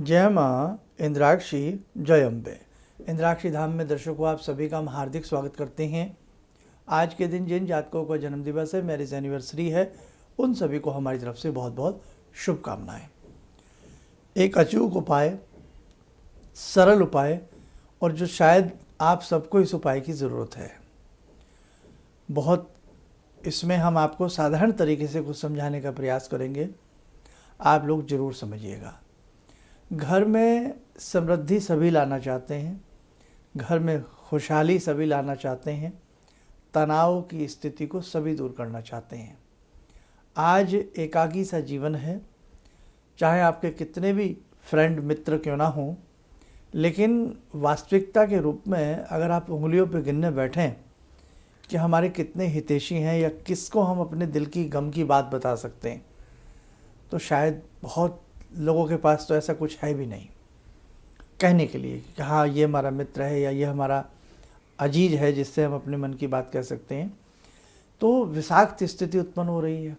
जय माँ इंद्राक्षी, जय अम्बे। इंद्राक्षी धाम में दर्शकों, आप सभी का हम हार्दिक स्वागत करते हैं। आज के दिन जिन जातकों का जन्म दिवस है, मैरिज एनिवर्सरी है, उन सभी को हमारी तरफ से बहुत बहुत शुभकामनाएं। एक अचूक उपाय, सरल उपाय, और जो शायद आप सबको इस उपाय की ज़रूरत है। बहुत इसमें हम आपको साधारण तरीके से कुछ समझाने का प्रयास करेंगे, आप लोग ज़रूर समझिएगा। घर में समृद्धि सभी लाना चाहते हैं, घर में खुशहाली सभी लाना चाहते हैं, तनाव की स्थिति को सभी दूर करना चाहते हैं। आज एकाकी सा जीवन है, चाहे आपके कितने भी फ्रेंड मित्र क्यों ना हों, लेकिन वास्तविकता के रूप में अगर आप उंगलियों पर गिनने बैठें कि हमारे कितने हितैषी हैं या किसको हम अपने दिल की गम की बात बता सकते हैं, तो शायद बहुत लोगों के पास तो ऐसा कुछ है भी नहीं कहने के लिए कि हाँ, ये हमारा मित्र है या ये हमारा अजीज है जिससे हम अपने मन की बात कह सकते हैं। तो विषाक्त स्थिति उत्पन्न हो रही है,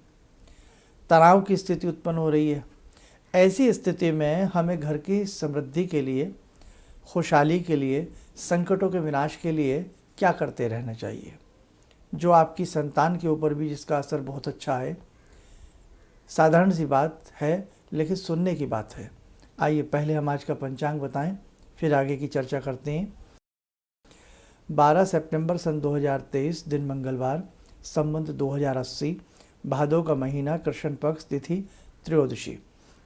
तनाव की स्थिति उत्पन्न हो रही है। ऐसी स्थिति में हमें घर की समृद्धि के लिए, खुशहाली के लिए, संकटों के विनाश के लिए क्या करते रहना चाहिए, जो आपकी संतान के ऊपर भी जिसका असर बहुत अच्छा है। साधारण सी बात है, लेकिन सुनने की बात है। आइए पहले हम आज का पंचांग बताएं, फिर आगे की चर्चा करते हैं। 12 सितंबर सन 2023, दिन मंगलवार, संवत 2080, भादो का महीना, कृष्ण पक्ष, तिथि त्रयोदशी,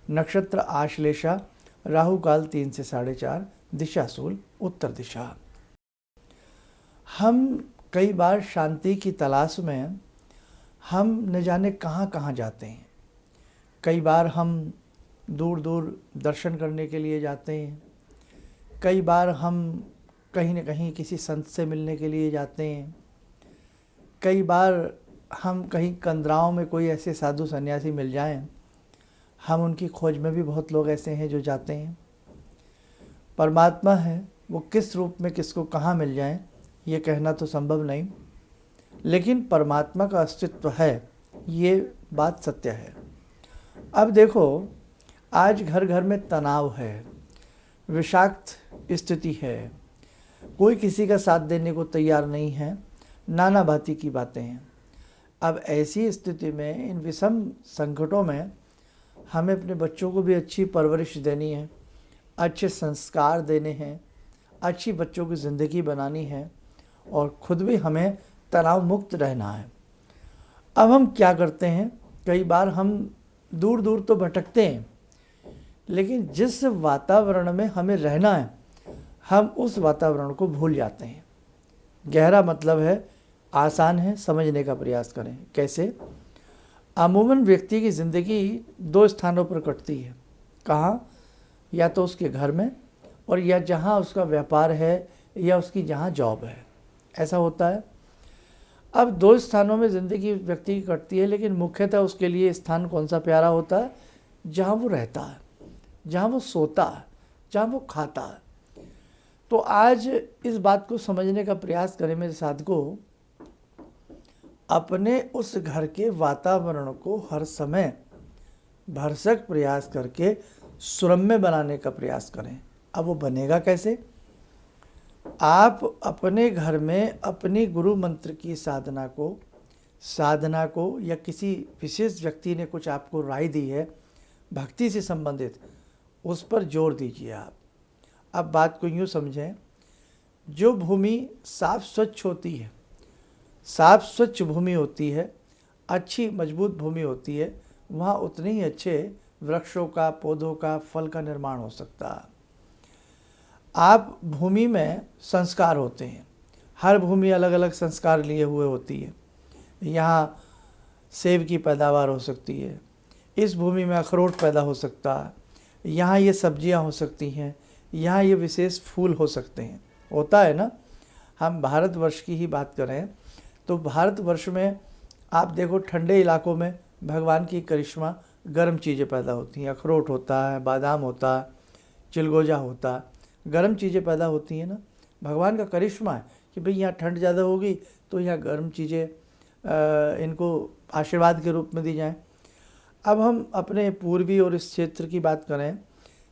नक्षत्र आश्लेषा, राहु काल 3 से 4:30, दिशा शूल उत्तर दिशा। हम कई बार शांति की तलाश में हम न जाने कहाँ कहाँ जाते हैं। कई बार हम दूर दूर दर्शन करने के लिए जाते हैं, कई बार हम कहीं न कहीं किसी संत से मिलने के लिए जाते हैं, कई बार हम कहीं कंदराओं में कोई ऐसे साधु सन्यासी मिल जाएं, हम उनकी खोज में भी बहुत लोग ऐसे हैं जो जाते हैं। परमात्मा है, वो किस रूप में किसको कहाँ मिल जाएं ये कहना तो संभव नहीं, लेकिन परमात्मा का अस्तित्व है, ये बात सत्य है। अब देखो, आज घर घर में तनाव है, विषाक्त स्थिति है, कोई किसी का साथ देने को तैयार नहीं है, नाना भांति की बातें हैं। अब ऐसी स्थिति में, इन विषम संकटों में, हमें अपने बच्चों को भी अच्छी परवरिश देनी है, अच्छे संस्कार देने हैं, अच्छी बच्चों की ज़िंदगी बनानी है, और ख़ुद भी हमें तनाव मुक्त रहना है। अब हम क्या करते हैं, कई बार हम दूर दूर तो भटकते हैं, लेकिन जिस वातावरण में हमें रहना है, हम उस वातावरण को भूल जाते हैं। गहरा मतलब है, आसान है, समझने का प्रयास करें। कैसे? अमूमन व्यक्ति की ज़िंदगी 2 स्थानों पर कटती है। कहाँ? या तो उसके घर में, और या जहाँ उसका व्यापार है, या उसकी जहाँ जॉब है। ऐसा होता है। अब 2 स्थानों में ज़िंदगी व्यक्ति की कटती है, लेकिन मुख्यतः उसके लिए स्थान कौन सा प्यारा होता है? जहाँ वो रहता है, जहाँ वो सोता है, जहाँ वो खाता है। तो आज इस बात को समझने का प्रयास करें मेरे साथियों। अपने उस घर के वातावरण को हर समय भरसक प्रयास करके सुरम्य बनाने का प्रयास करें। अब वो बनेगा कैसे? आप अपने घर में अपनी गुरु मंत्र की साधना को या किसी विशेष व्यक्ति ने कुछ आपको राय दी है भक्ति से संबंधित, उस पर जोर दीजिए आप। अब बात को यूँ समझें, जो भूमि साफ स्वच्छ होती है, साफ स्वच्छ भूमि होती है, अच्छी मजबूत भूमि होती है, वहाँ उतने ही अच्छे वृक्षों का, पौधों का, फल का निर्माण हो सकता है। आप भूमि में संस्कार होते हैं, हर भूमि अलग अलग संस्कार लिए हुए होती है। यहाँ सेब की पैदावार हो सकती है, इस भूमि में अखरोट पैदा हो सकता है, यहाँ ये सब्जियाँ हो सकती हैं, यहाँ ये विशेष फूल हो सकते हैं। होता है ना? हम भारतवर्ष की ही बात करें तो भारतवर्ष में आप देखो, ठंडे इलाकों में भगवान की करिश्मा, गर्म चीज़ें पैदा होती हैं। अखरोट होता है, बादाम होता है, चिलगोजा होता है, गर्म चीज़ें पैदा होती हैं ना। भगवान का करिश्मा है कि भाई यहाँ ठंड ज़्यादा होगी तो यहाँ गर्म चीज़ें इनको आशीर्वाद के रूप में दी जाएं। अब हम अपने पूर्वी और इस क्षेत्र की बात करें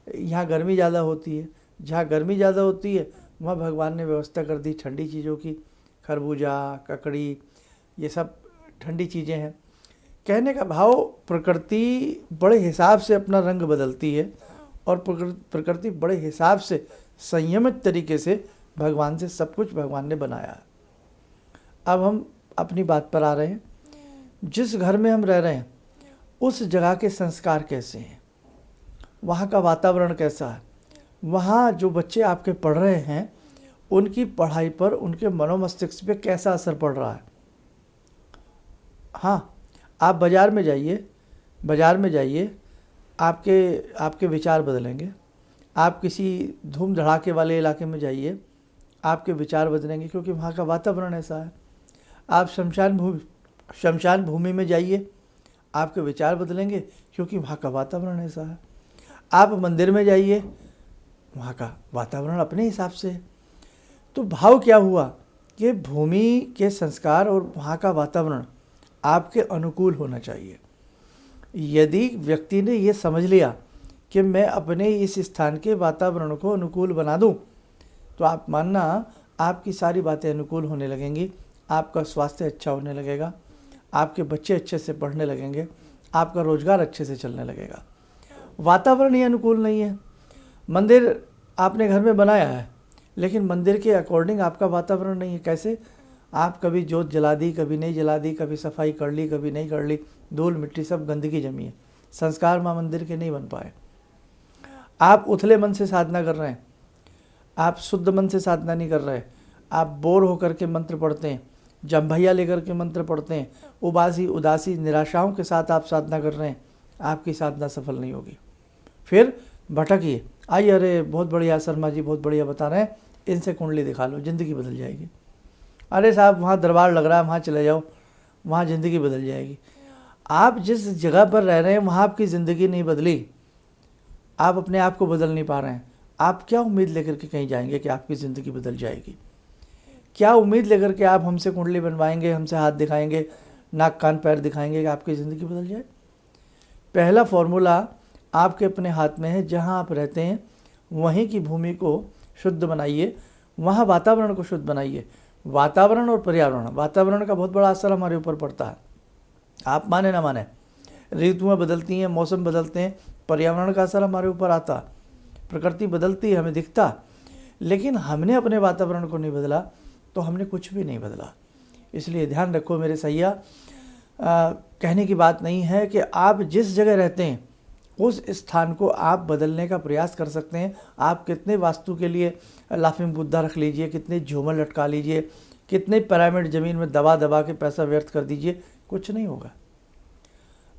यहाँ गर्मी ज़्यादा होती है, जहाँ गर्मी ज़्यादा होती है वहाँ भगवान ने व्यवस्था कर दी ठंडी चीज़ों की, खरबूजा, ककड़ी, ये सब ठंडी चीज़ें हैं। कहने का भाव, प्रकृति बड़े हिसाब से अपना रंग बदलती है और प्रकृति बड़े हिसाब से संयमित तरीके से भगवान से सब कुछ भगवान ने बनाया है। अब हम अपनी बात पर आ रहे हैं। जिस घर में हम रह रहे हैं उस जगह के संस्कार कैसे हैं, वहाँ का वातावरण कैसा है, वहाँ जो बच्चे आपके पढ़ रहे हैं उनकी पढ़ाई पर, उनके मनोमस्तिष्क पे कैसा असर पड़ रहा है। हाँ, आप बाज़ार में जाइए, आपके विचार बदलेंगे। आप किसी धूम धड़ाके वाले इलाके में जाइए, आपके विचार बदलेंगे, क्योंकि वहाँ का वातावरण ऐसा है। आप शमशान भूमि में जाइए, आपके विचार बदलेंगे, क्योंकि वहाँ का वातावरण ऐसा है। आप मंदिर में जाइए, वहाँ का वातावरण अपने हिसाब से है। तो भाव क्या हुआ कि भूमि के संस्कार और वहाँ का वातावरण आपके अनुकूल होना चाहिए। यदि व्यक्ति ने ये समझ लिया कि मैं अपने इस स्थान के वातावरण को अनुकूल बना दूं, तो आप मानना आपकी सारी बातें अनुकूल होने लगेंगी, आपका स्वास्थ्य अच्छा होने लगेगा, आपके बच्चे अच्छे से पढ़ने लगेंगे, आपका रोजगार अच्छे से चलने लगेगा। वातावरण ही अनुकूल नहीं है। मंदिर आपने घर में बनाया है, लेकिन मंदिर के अकॉर्डिंग आपका वातावरण नहीं है। कैसे? आप कभी जोत जला दी, कभी नहीं जला दी, कभी सफाई कर ली, कभी नहीं कर ली, धूल मिट्टी सब गंदगी जमी है। संस्कार माँ मंदिर के नहीं बन पाए। आप उथले मन से साधना कर रहे हैं, आप शुद्ध मन से साधना नहीं कर रहे। आप बोर होकर के मंत्र पढ़ते हैं, जम्भैया लेकर के मंत्र पढ़ते हैं, उदासी निराशाओं के साथ आप साधना कर रहे हैं, आपकी साधना सफल नहीं होगी। फिर भटकिए, आइए, अरे बहुत बढ़िया शर्मा जी, बहुत बढ़िया बता रहे हैं, इनसे कुंडली दिखा लो, ज़िंदगी बदल जाएगी। अरे साहब, वहाँ दरबार लग रहा है, वहाँ चले जाओ, वहाँ ज़िंदगी बदल जाएगी। आप जिस जगह पर रह रहे हैं वहाँ आपकी ज़िंदगी नहीं बदली, आप अपने आप को बदल नहीं पा रहे हैं। आप क्या उम्मीद लेकर के कहीं जाएंगे कि आपकी ज़िंदगी बदल जाएगी? क्या उम्मीद लेकर के आप हमसे कुंडली बनवाएंगे, हमसे हाथ दिखाएंगे, नाक कान पैर दिखाएंगे कि आपकी ज़िंदगी बदल जाए? पहला फॉर्मूला आपके अपने हाथ में है। जहाँ आप रहते हैं वहीं की भूमि को शुद्ध बनाइए, वहाँ वातावरण को शुद्ध बनाइए। वातावरण और पर्यावरण, वातावरण का बहुत बड़ा असर हमारे ऊपर पड़ता है। आप माने ना माने, ऋतुएं बदलती हैं, मौसम बदलते हैं, पर्यावरण का असर हमारे ऊपर आता। प्रकृति बदलती है, हमें दिखता, लेकिन हमने अपने वातावरण को नहीं बदला तो हमने कुछ भी नहीं बदला। इसलिए ध्यान रखो मेरे सैया, कहने की बात नहीं है कि आप जिस जगह रहते हैं उस स्थान को आप बदलने का प्रयास कर सकते हैं। आप कितने वास्तु के लिए लाफिंग बुद्धा रख लीजिए, कितने झूमर लटका लीजिए, कितने पिरामिड ज़मीन में दबा दबा के पैसा व्यर्थ कर दीजिए, कुछ नहीं होगा।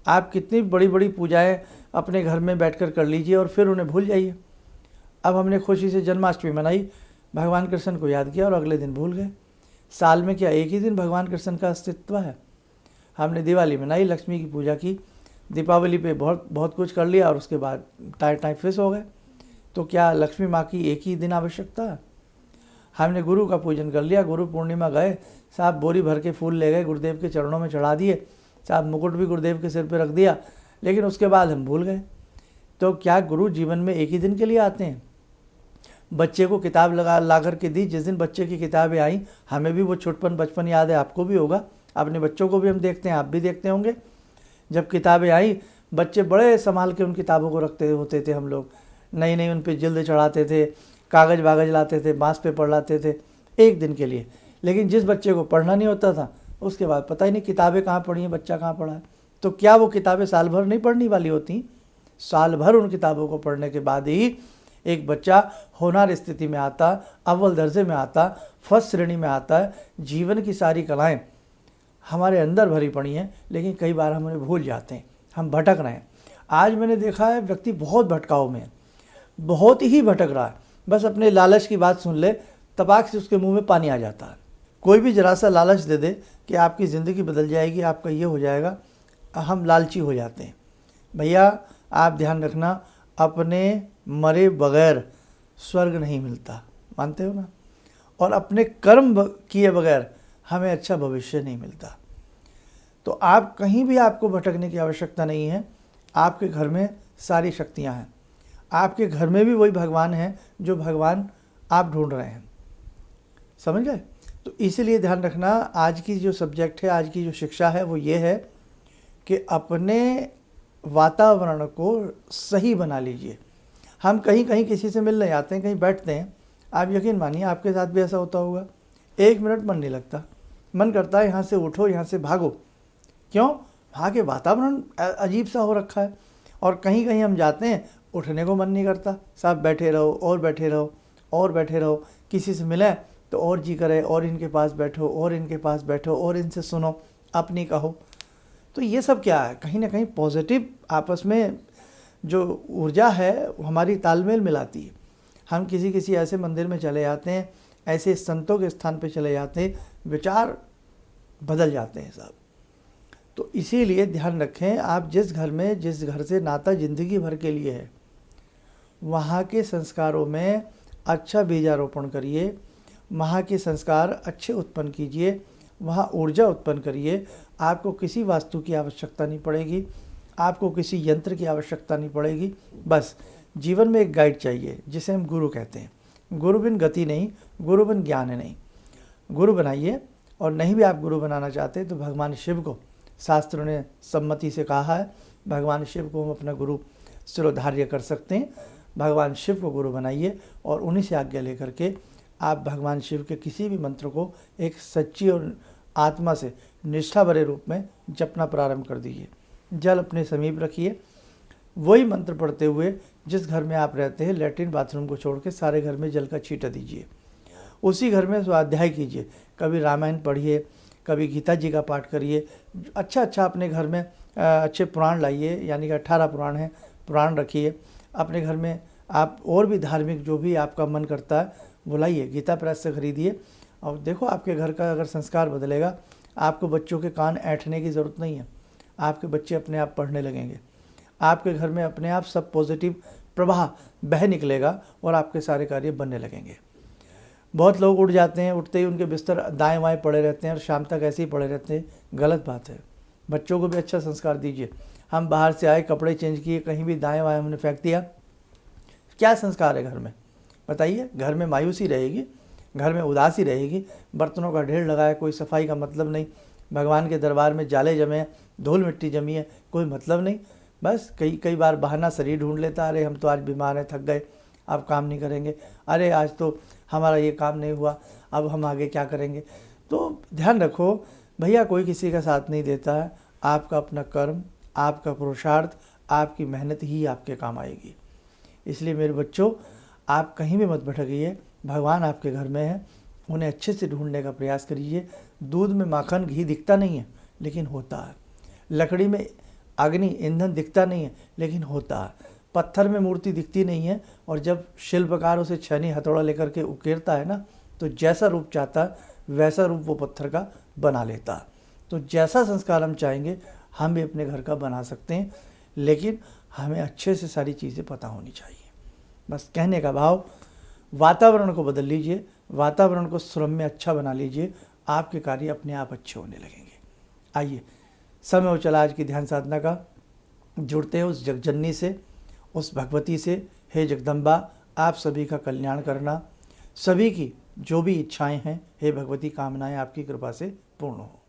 आप कितनी बड़ी बड़ी पूजाएं अपने घर में बैठकर कर लीजिए और फिर उन्हें भूल जाइए। अब हमने खुशी से जन्माष्टमी मनाई, भगवान कृष्ण को याद किया और अगले दिन भूल गए। साल में क्या एक ही दिन भगवान कृष्ण का अस्तित्व है? हमने दिवाली मनाई, लक्ष्मी की पूजा की, दीपावली पे बहुत कुछ कर लिया और उसके बाद टाइम फिस हो गए। तो क्या लक्ष्मी माँ की एक ही दिन आवश्यकता है? हमने गुरु का पूजन कर लिया, गुरु पूर्णिमा गए, साहब बोरी भर के फूल ले गए, गुरुदेव के चरणों में चढ़ा दिए, साहब मुकुट भी गुरुदेव के सिर पर रख दिया, लेकिन उसके बाद हम भूल गए। तो क्या गुरु जीवन में एक ही दिन के लिए आते हैं? बच्चे को किताब ला कर के दी, जिस दिन बच्चे की किताबें आई, हमें भी वो छोटपन बचपन याद है, आपको भी होगा, अपने बच्चों को भी हम देखते हैं, आप भी देखते होंगे। जब किताबें आई, बच्चे बड़े संभाल के उन किताबों को रखते होते थे, हम लोग नई नई उन पर जिल्द चढ़ाते थे, कागज़ वागज लाते थे, बांस पेपर लाते थे एक दिन के लिए। लेकिन जिस बच्चे को पढ़ना नहीं होता था उसके बाद पता ही नहीं किताबें कहाँ पढ़ी हैं, बच्चा कहाँ पढ़ा है। तो क्या वो किताबें साल भर नहीं पढ़ने वाली होती? साल भर उन किताबों को पढ़ने के बाद ही एक बच्चा होनहार स्थिति में आता, अव्वल दर्जे में आता, फर्स्ट श्रेणी में आता है। जीवन की सारी कलाएँ हमारे अंदर भरी पड़ी हैं, लेकिन कई बार हम उन्हें भूल जाते हैं, हम भटक रहे हैं। आज मैंने देखा है व्यक्ति बहुत भटकाव में है, बहुत ही भटक रहा है। बस अपने लालच की बात सुन ले, तपाक से उसके मुंह में पानी आ जाता है। कोई भी जरा सा लालच दे दे कि आपकी ज़िंदगी बदल जाएगी, आपका ये हो जाएगा, हम लालची हो जाते हैं। भैया आप ध्यान रखना, अपने मरे बगैर स्वर्ग नहीं मिलता, मानते हो ना? और अपने कर्म किए बगैर हमें अच्छा भविष्य नहीं मिलता। तो आप कहीं भी, आपको भटकने की आवश्यकता नहीं है, आपके घर में सारी शक्तियां हैं। आपके घर में भी वही भगवान है जो भगवान आप ढूंढ रहे हैं। समझ गए? तो इसीलिए ध्यान रखना, आज की जो सब्जेक्ट है, आज की जो शिक्षा है वो ये है कि अपने वातावरण को सही बना लीजिए। हम कहीं कहीं किसी से मिलने जाते हैं, कहीं बैठते हैं, आप यकीन मानिए आपके साथ भी ऐसा होता होगा। 1 मिनट मन नहीं लगता, मन करता है यहाँ से उठो, यहाँ से भागो। क्यों? वहाँ के वातावरण अजीब सा हो रखा है। और कहीं कहीं हम जाते हैं, उठने को मन नहीं करता, साहब बैठे रहो और बैठे रहो और बैठे रहो। किसी से मिले तो और जी करे और इनके पास बैठो और इनके पास बैठो और इनसे सुनो, अपनी कहो। तो ये सब क्या है? कहीं ना कहीं पॉजिटिव आपस में जो ऊर्जा है वो हमारी तालमेल मिलाती है। हम किसी ऐसे मंदिर में चले जाते हैं, ऐसे संतों के स्थान पे चले जाते हैं, विचार बदल जाते हैं साहब। तो इसीलिए ध्यान रखें, आप जिस घर से नाता ज़िंदगी भर के लिए है, वहाँ के संस्कारों में अच्छा बीजारोपण करिए, वहाँ के संस्कार अच्छे उत्पन्न कीजिए, वहाँ ऊर्जा उत्पन्न करिए। आपको किसी वास्तु की आवश्यकता नहीं पड़ेगी, आपको किसी यंत्र की आवश्यकता नहीं पड़ेगी। बस जीवन में एक गाइड चाहिए जिसे हम गुरु कहते हैं। गुरु बिन गति नहीं, गुरु बिन ज्ञान नहीं। गुरु बनाइए, और नहीं भी आप गुरु बनाना चाहते तो भगवान शिव को शास्त्रों ने सम्मति से कहा है, भगवान शिव को हम अपना गुरु सिरोधार्य कर सकते हैं। भगवान शिव को गुरु बनाइए और उन्हीं से आज्ञा लेकर के आप भगवान शिव के किसी भी मंत्र को एक सच्ची और आत्मा से निष्ठा भरे रूप में जपना प्रारंभ कर दीजिए। जल अपने समीप रखिए, वही मंत्र पढ़ते हुए जिस घर में आप रहते हैं लैट्रिन बाथरूम को छोड़ के सारे घर में जल का छींटा दीजिए। उसी घर में स्वाध्याय कीजिए, कभी रामायण पढ़िए, कभी गीता जी का पाठ करिए। अच्छा अपने घर में अच्छे पुराण लाइए, यानी कि 18 पुराण हैं, पुराण रखिए अपने घर में। आप और भी धार्मिक जो भी आपका मन करता है वो लाइए, गीता प्रेस से खरीदिए। और देखो आपके घर का अगर संस्कार बदलेगा, आपको बच्चों के कान ऐंठने की ज़रूरत नहीं है, आपके बच्चे अपने आप पढ़ने लगेंगे। आपके घर में अपने आप सब पॉजिटिव प्रवाह बह निकलेगा और आपके सारे कार्य बनने लगेंगे। बहुत लोग उठ जाते हैं, उठते ही उनके बिस्तर दाएं बाएं पड़े रहते हैं और शाम तक ऐसे ही पड़े रहते हैं। गलत बात है। बच्चों को भी अच्छा संस्कार दीजिए। हम बाहर से आए, कपड़े चेंज किए, कहीं भी दाएं बाएं हमने फेंक दिया, क्या संस्कार है घर में? बताइए। घर में मायूसी रहेगी, घर में उदासी रहेगी, बर्तनों का ढेर लगा है, कोई सफाई का मतलब नहीं, भगवान के दरबार में जाले जमे हैं, धूल मिट्टी जमी है, कोई मतलब नहीं। बस कई बार बहाना शरीर ढूंढ लेता, अरे हम तो आज बीमार हैं, थक गए, अब काम नहीं करेंगे, अरे आज तो हमारा ये काम नहीं हुआ, अब हम आगे क्या करेंगे। तो ध्यान रखो भैया, कोई किसी का साथ नहीं देता है। आपका अपना कर्म, आपका पुरुषार्थ, आपकी मेहनत ही आपके काम आएगी। इसलिए मेरे बच्चों, आप कहीं भी मत भटकिए, भगवान आपके घर में है, उन्हें अच्छे से ढूंढने का प्रयास करिए। दूध में माखन घी दिखता नहीं है लेकिन होता है, लकड़ी में अग्नि ईंधन दिखता नहीं है लेकिन होता है, पत्थर में मूर्ति दिखती नहीं है, और जब शिल्पकार उसे छेनी हथौड़ा लेकर के उकेरता है ना, तो जैसा रूप चाहता है वैसा रूप वो पत्थर का बना लेता है। तो जैसा संस्कार हम चाहेंगे हम भी अपने घर का बना सकते हैं, लेकिन हमें अच्छे से सारी चीज़ें पता होनी चाहिए। बस कहने का भाव, वातावरण को बदल लीजिए, वातावरण को सुरम्य अच्छा बना लीजिए, आपके कार्य अपने आप अच्छे होने लगेंगे। आइए, समय हो चला आज की ध्यान साधना का। जुड़ते हैं उस जगजननी से, उस भगवती से। हे जगदम्बा, आप सभी का कल्याण करना, सभी की जो भी इच्छाएं हैं, हे भगवती, कामनाएं आपकी कृपा से पूर्ण हो।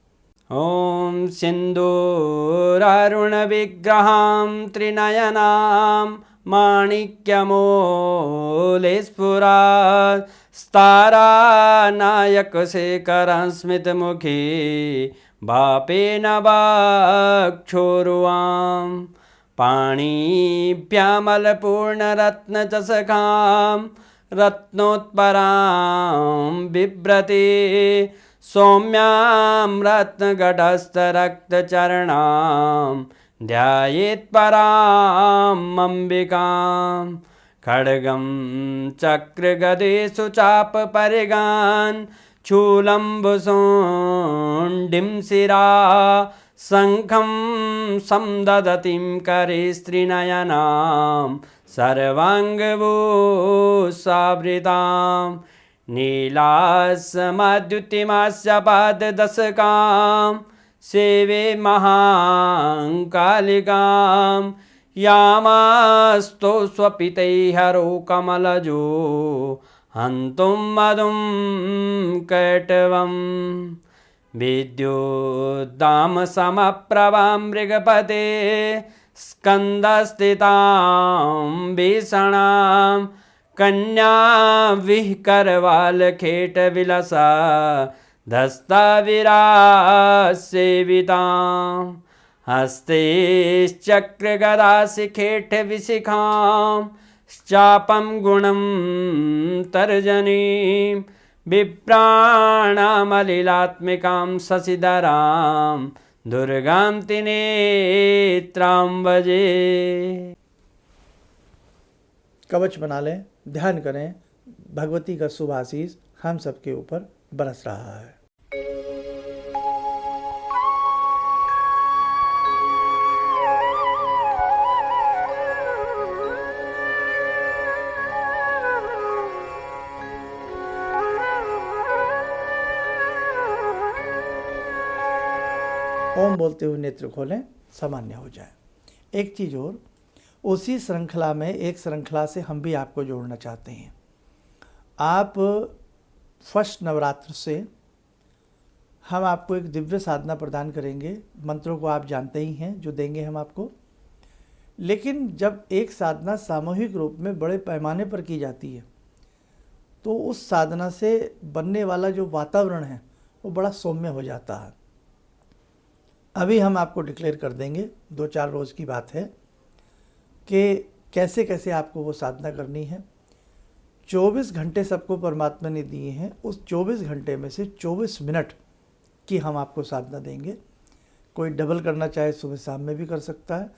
ॐ सिन्दूरारुणविग्रहां त्रिनयनां माणिक्यमूलस्फुरात् स्तारानायकशेखरं स्मितमुखी भापेन वाक्छोरुवां पाणिभ्यामलपूर्णरत्नचषकां रत्नोत्परां बिभ्रति सौम्यां रत्नगटस्थरक्तचरणां ध्यायेत् पराम् अम्बिकां खड्गं चक्रगदेषु चापपरिगान् शूलम्बुशोण्डिं शिरा शङ्खं समदधतीं करे स्त्रीनयनां सर्वाङ्गभूषावृतां नीलास्मद्युतिमास्य पाददशकां सेवे महाकालिकां यामास्तो स्वपितैहरो कमलजो हन्तुं मधुं कैटवम् विद्युद्दाम समप्रभां मृगपते स्कन्दस्थितां भीषणां कन्या विहकरवालखेटविलसा धस्ताविरासेवितां हस्ते चक्रगदाशिखेटविशिखां चापं गुणं तर्जनीं विप्राणामलिलात्मिकां शशिधरां दुर्गां त्रिनेत्रां भजे। कवच बना लें, ध्यान करें, भगवती का शुभ आशीष हम सबके ऊपर बरस रहा है। ओम बोलते हुए नेत्र खोलें, सामान्य हो जाए। एक चीज़ और, उसी श्रृंखला में एक श्रृंखला से हम भी आपको जोड़ना चाहते हैं। आप फर्स्ट नवरात्र से हम आपको एक दिव्य साधना प्रदान करेंगे। मंत्रों को आप जानते ही हैं जो देंगे हम आपको, लेकिन जब एक साधना सामूहिक रूप में बड़े पैमाने पर की जाती है तो उस साधना से बनने वाला जो वातावरण है वो बड़ा सौम्य हो जाता है। अभी हम आपको डिक्लेयर कर देंगे, 2-4 रोज़ की बात है, कि कैसे कैसे आपको वो साधना करनी है। 24 घंटे सबको परमात्मा ने दिए हैं, उस 24 घंटे में से 24 मिनट की हम आपको साधना देंगे। कोई डबल करना चाहे सुबह शाम में भी कर सकता है,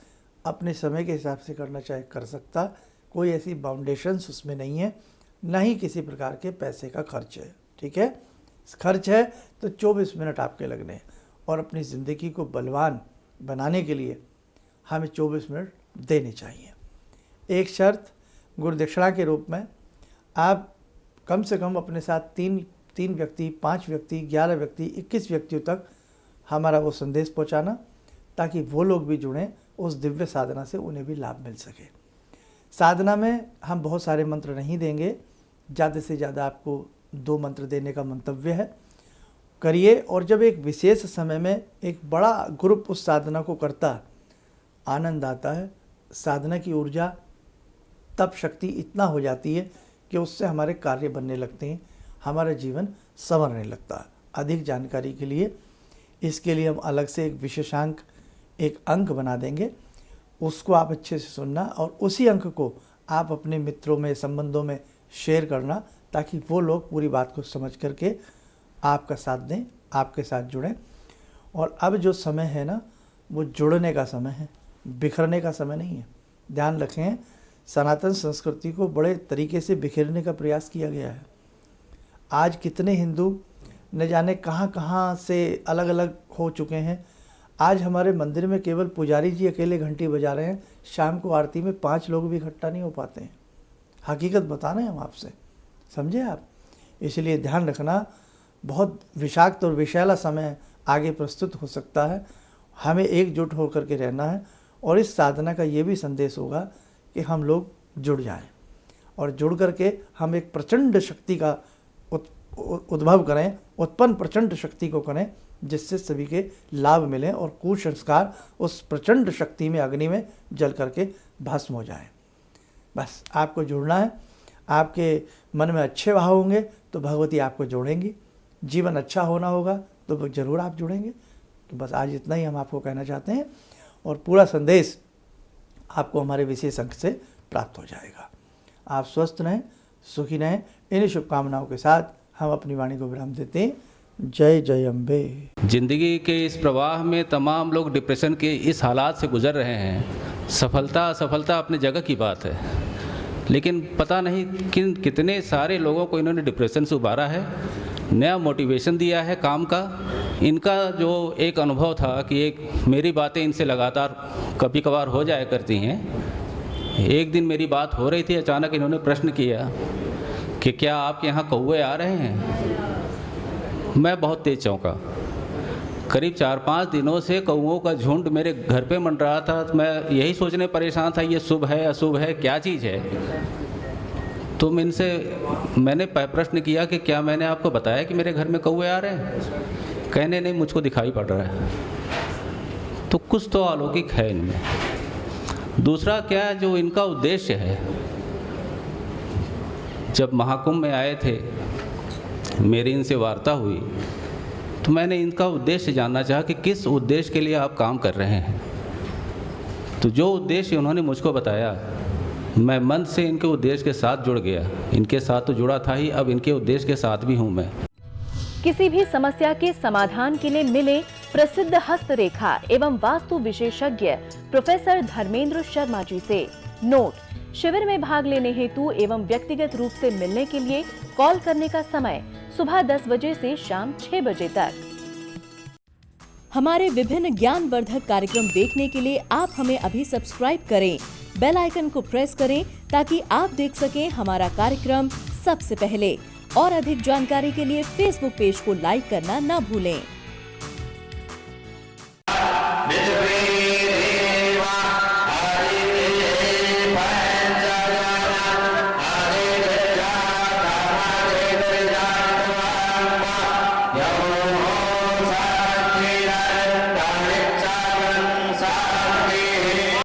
अपने समय के हिसाब से करना चाहे कर सकता। कोई ऐसी बाउंडेशंस उसमें नहीं है, ना ही किसी प्रकार के पैसे का खर्च है। ठीक है, खर्च है तो 24 मिनट आपके लगने हैं, और अपनी ज़िंदगी को बलवान बनाने के लिए हमें 24 मिनट देने चाहिए। एक शर्त, गुरुदक्षिणा के रूप में आप कम से कम अपने साथ 3 व्यक्ति, 5 व्यक्ति, 11 व्यक्ति, 21 व्यक्तियों तक हमारा वो संदेश पहुंचाना, ताकि वो लोग भी जुड़ें उस दिव्य साधना से, उन्हें भी लाभ मिल सके। साधना में हम बहुत सारे मंत्र नहीं देंगे, ज़्यादा से ज़्यादा आपको 2 मंत्र देने का मंतव्य है। करिए, और जब एक विशेष समय में एक बड़ा ग्रुप उस साधना को करता, आनंद आता है। साधना की ऊर्जा तप शक्ति इतना हो जाती है कि उससे हमारे कार्य बनने लगते हैं, हमारा जीवन संवरने लगता है। अधिक जानकारी के लिए इसके लिए हम अलग से एक विशेषांक, एक अंक बना देंगे, उसको आप अच्छे से सुनना, और उसी अंक को आप अपने मित्रों में, संबंधों में शेयर करना, ताकि वो लोग पूरी बात को समझ करके आपका साथ दें, आपके साथ जुड़ें। और अब जो समय है ना, वो जुड़ने का समय है, बिखरने का समय नहीं है। ध्यान रखें, सनातन संस्कृति को बड़े तरीके से बिखेरने का प्रयास किया गया है। आज कितने हिंदू न जाने कहाँ कहाँ से अलग अलग हो चुके हैं। आज हमारे मंदिर में केवल पुजारी जी अकेले घंटी बजा रहे हैं, शाम को आरती में 5 लोग भी इकट्ठा नहीं हो पाते हैं। हकीकत बता रहे हैं हम आपसे, समझे आप। इसलिए ध्यान रखना, बहुत विषाक्त और विषैला समय आगे प्रस्तुत हो सकता है। हमें एकजुट होकर के रहना है, और इस साधना का ये भी संदेश होगा कि हम लोग जुड़ जाएं, और जुड़ करके हम एक प्रचंड शक्ति का उद्भव करें, उत्पन्न प्रचंड शक्ति को करें, जिससे सभी के लाभ मिलें और कुसंस्कार उस प्रचंड शक्ति में, अग्नि में जल करके भस्म हो जाएं। बस आपको जुड़ना है। आपके मन में अच्छे भाव होंगे तो भगवती आपको जोड़ेंगी, जीवन अच्छा होना होगा तो ज़रूर आप जुड़ेंगे। तो बस आज इतना ही हम आपको कहना चाहते हैं, और पूरा संदेश आपको हमारे विशेष अंक से प्राप्त हो जाएगा। आप स्वस्थ रहें, सुखी रहें। इन्हीं शुभकामनाओं के साथ हम अपनी वाणी को विराम देते हैं। जय जय अम्बे। जिंदगी के इस प्रवाह में तमाम लोग डिप्रेशन के इस हालात से गुजर रहे हैं। सफलता असफलता अपनी जगह की बात है, लेकिन पता नहीं कितने सारे लोगों को इन्होंने डिप्रेशन से उबारा है, नया मोटिवेशन दिया है काम का। इनका जो एक अनुभव था कि एक मेरी बातें इनसे लगातार कभी कभार हो जाया करती हैं। एक दिन मेरी बात हो रही थी, अचानक इन्होंने प्रश्न किया कि क्या आपके यहाँ कौवे आ रहे हैं। मैं बहुत तेज चौंका। करीब 4-5 दिनों से कौओं का झुंड मेरे घर पे मंडरा था। तो मैं यही सोचने परेशान था, ये शुभ है अशुभ है, क्या चीज़ है। तो मैंने प्रश्न किया कि क्या मैंने आपको बताया कि मेरे घर में कौए आ रहे हैं? कहने नहीं, मुझको दिखाई पड़ रहा है। तो कुछ तो अलौकिक है इनमें। दूसरा क्या, जो इनका उद्देश्य है, जब महाकुंभ में आए थे, मेरी इनसे वार्ता हुई, तो मैंने इनका उद्देश्य जानना चाहा कि किस उद्देश्य के लिए आप काम कर रहे हैं। तो जो उद्देश्य उन्होंने मुझको बताया, मैं मन से इनके उद्देश्य के साथ जुड़ गया। इनके साथ तो जुड़ा था ही, अब इनके उद्देश्य के साथ भी हूँ मैं। किसी भी समस्या के समाधान के लिए मिले प्रसिद्ध हस्तरेखा एवं वास्तु विशेषज्ञ प्रोफेसर धर्मेंद्र शर्मा जी से। नोट: शिविर में भाग लेने हेतु एवं व्यक्तिगत रूप से मिलने के लिए कॉल करने का समय सुबह 10 बजे से शाम 6 बजे तक। हमारे विभिन्न ज्ञानवर्धक कार्यक्रम देखने के लिए आप हमें अभी सब्सक्राइब करें, बेल आइकन को प्रेस करें ताकि आप देख सकें हमारा कार्यक्रम सबसे पहले। और अधिक जानकारी के लिए फेसबुक पेज को लाइक करना न भूलें।